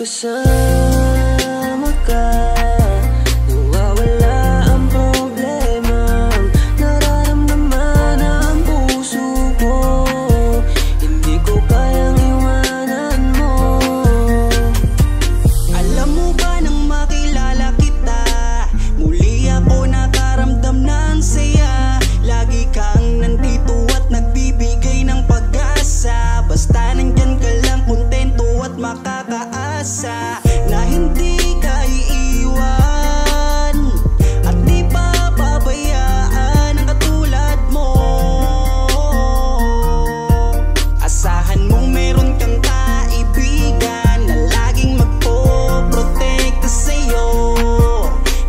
kasama ka, nawawala ang problema. Nararamdaman ang puso ko, hindi ko kayang iwanan mo. Alam mo ba nang makilala kita, muli ako nakaramdam ng saya. Lagi kang nandito at nagbibigay ng pag-asa. Basta nandyan ka lang, kontento at makakaasa na hindi ka iiwan at di pa pabayaan ang katulad mo. Asahan mong meron kang kaibigan na laging magpoprotekta sa'yo.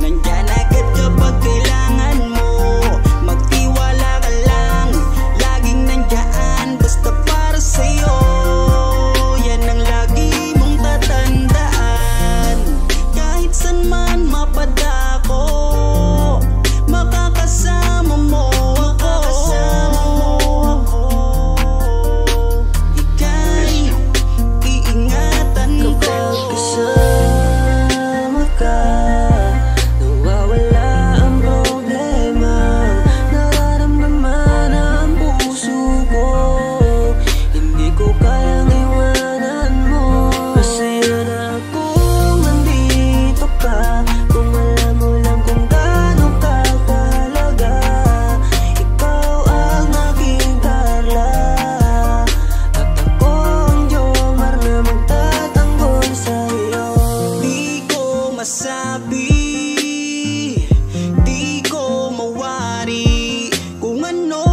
Nandyan agad kapag kailangan mo, magtiwala ka lang, laging nandyan basta para sa'yo. Yan ang lagi mong tatandaan, kahit saan man mapadako, makakasama mo ako. Ika'y iingatan ko. Kapag kasama ka, nawawala ang problema. Nararamdaman ang puso ko, hindi ko kayang iwanan mo. Masaya na akong nandito ka, kung alam mo lang kung gaano ka kahalaga. Ikaw ang aking Carla, at ako ang Jomar na magtatanggol sa'yo. Di ko masabi, di ko mawari kung ano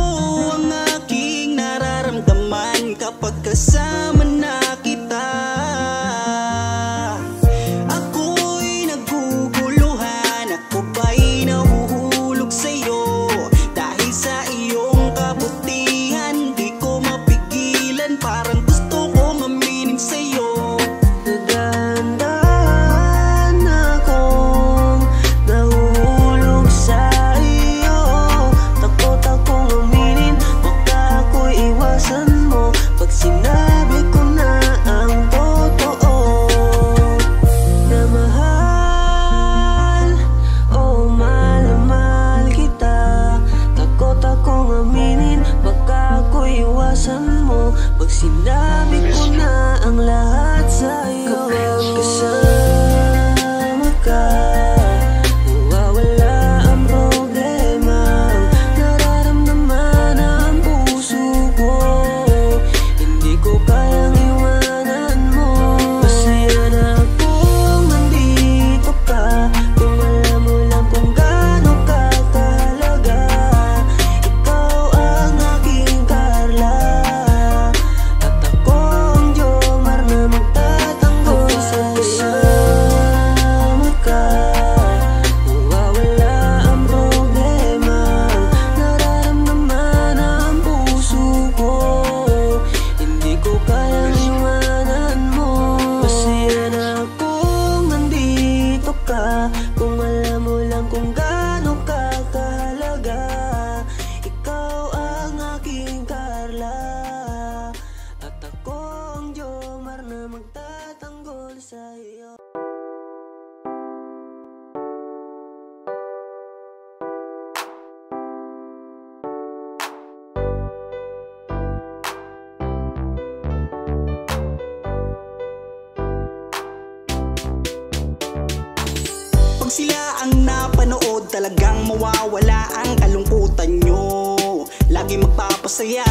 ang aking nararamdaman kapag kasama na kita. Ako'y naguguluhan, ako ba'y nahuhulog sa'yo. Dahil sa iyong kabutihan, di ko mapigilan, parang gusto kong aminin sa'yo. Nagdahan akong nahuhulog sa iyo. Takot akong aminin, baka ako'y iwasan mo pag sinabi ko na ang totoo. Na mahal, oh mahal na mahal kita. Takot akong aminin, baka ako'y iwasan mo pag sinabi ko na ang lahat sa'yo. Kapag kasama ka, nawawala ang problema. Nararamdaman ang puso ko, hindi ko kayang iwanan mo. Masaya na akong nandito ka, kung alam mo lang kung gaano ka kahalaga. Ikaw ang aking Carla, at ako ang Jomar na magtatanggol sa'yo. Kasama ka, nawawala ang problema. Nararamdaman ang puso ko, hindi ko kayang iwanan mo. Masaya na akong nandito ka, kung alam mo lang kung gaano ka kahalaga. Ikaw ang aking Carla, at ako ang Jomar na magtatanggol sa'yo. Pag sila ang napanood, talagang mawawala ang kalungkutan nyo. Lagi magpapasaya,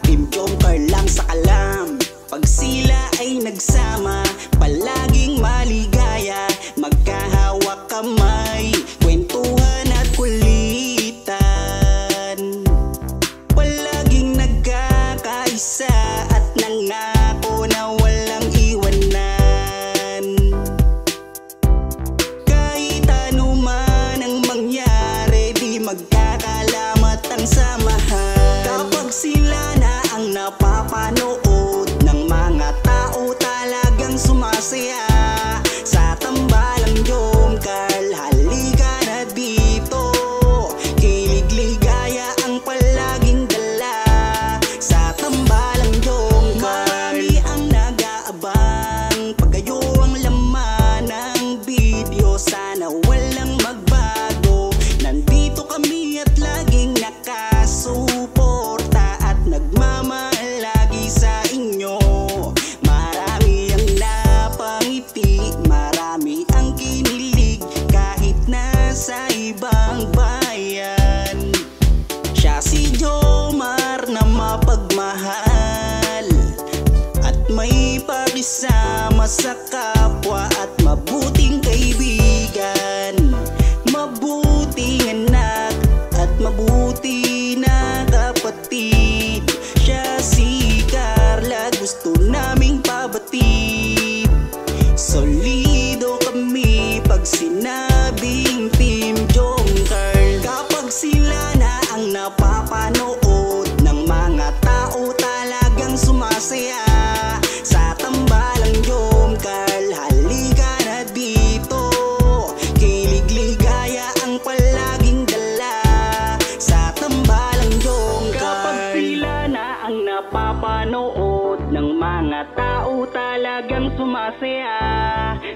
Team Jomar lang sa kalam. Pag sila ay nagsama, palaging maligaya, magkahawak kamay, kwentuhan at kulitan. Palaging nagkakaisa at nangako na walang iwanan. Kahit ano man ang mangyari, di magkakalamat ang samahan. Kapag sila na ang napapanood ng mga tao, talagang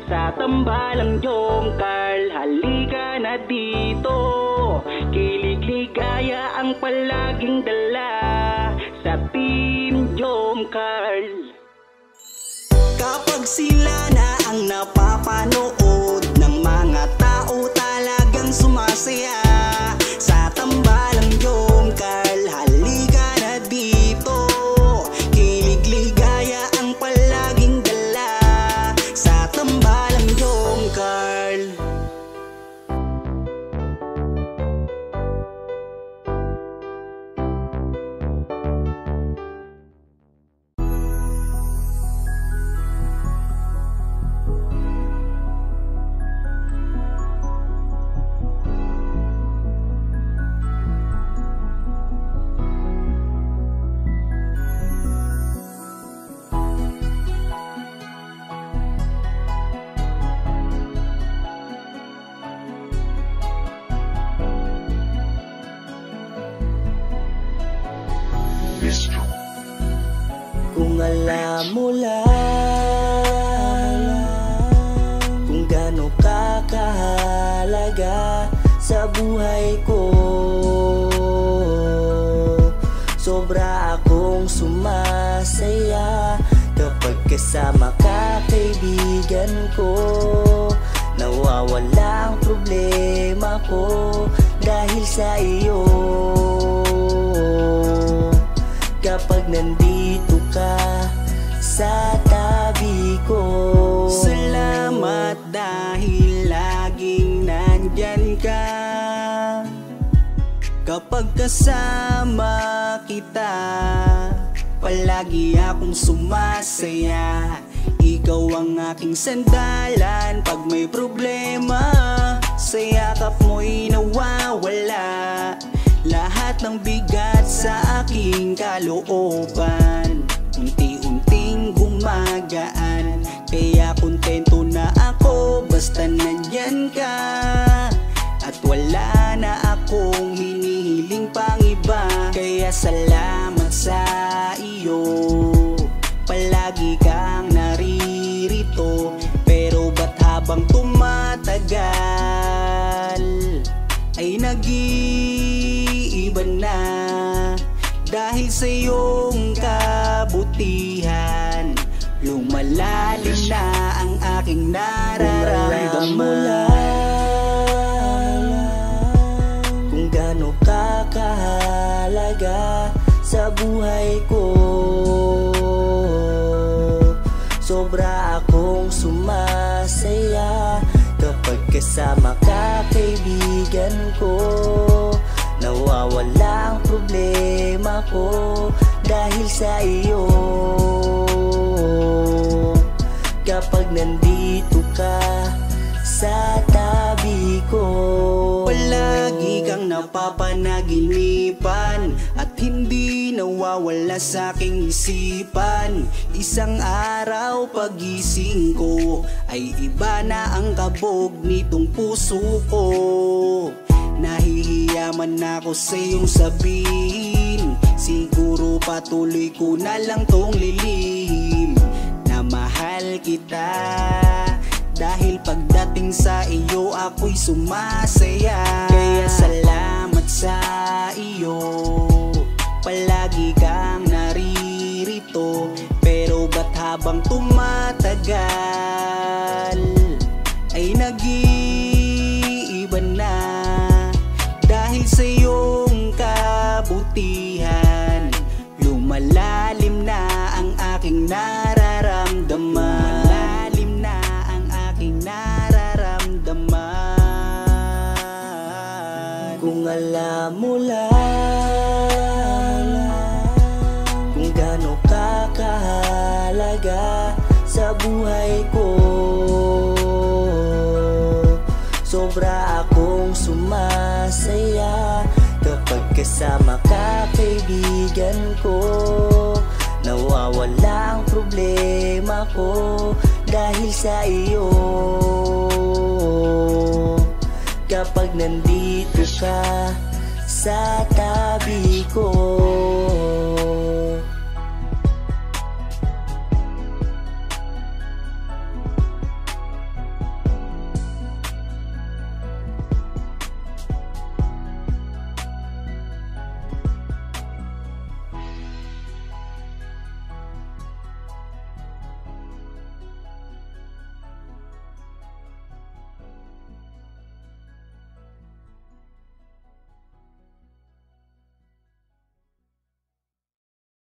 Sa tambalang Jom Carl, halika na dito. Kilig ligaya ang palaging dala sa Team Jom Carl. Kapag sila na ang napapanood ng mga tao talagang sumasaya. Sa tambalang Jom Carl, halika na dito. Kilig ligaya ang palaging dala sa tambalang Jom Carl. Kung alam mo lang kung gaano ka kahalaga sa buhay ko, sobra akong sumasaya kapag kasama ka, kaibigan ko. Nawawala ang problema ko dahil sa iyo. Kapag nandito ka sa tabi ko, salamat dahil laging nandyan ka. Kapag kasama kita, palagi akong sumasaya. Ikaw ang aking sandalan pag may problema. Sa yakap mo'y nawawala lahat ng bigat sa aking kalooban. Unti-unting gumagaan, kaya kontento na ako basta nandyan ka. At wala na akong hinihiling pang iba, kaya salamat sa iyo. Palagi kang naririto, pero ba't habang tumatagal ay nag-iiba na? Dahil sa iyong kabutihan, lumalalim na ang aking nararamdaman. Kung gaano ka kahalaga sa buhay ko, sobra akong sumasaya kapag kasama ka, kaibigan ko. Nawawala ang problema ko dahil sa iyo. Kapag nandito ka sa tabi ko, palagi kang napapanaginipan at hindi nawawala sa aking isipan. Isang araw pagising ko ay iba na ang kabog nitong puso ko. Nahihiya man ako sa iyong sabihin, siguro patuloy ko na lang tong lilihim na mahal kita. Dahil pagdating sa iyo ako'y sumasaya. Kaya salamat sa iyo, palagi kang naririto. Pero ba't habang tumatagal ay nag-iiba na? Dahil sa iyong kabutihan, lumalalim na ang aking nararamdaman. Lumalalim na ang aking nararamdaman. Kung alam mo lang kung gaano ka kahalaga sa buhay ko, sobra akong sumasaya kapag kasama ka, kaibigan ko. Nawawala ang problema ko dahil sa iyo. Kapag nandito ka sa tabi ko.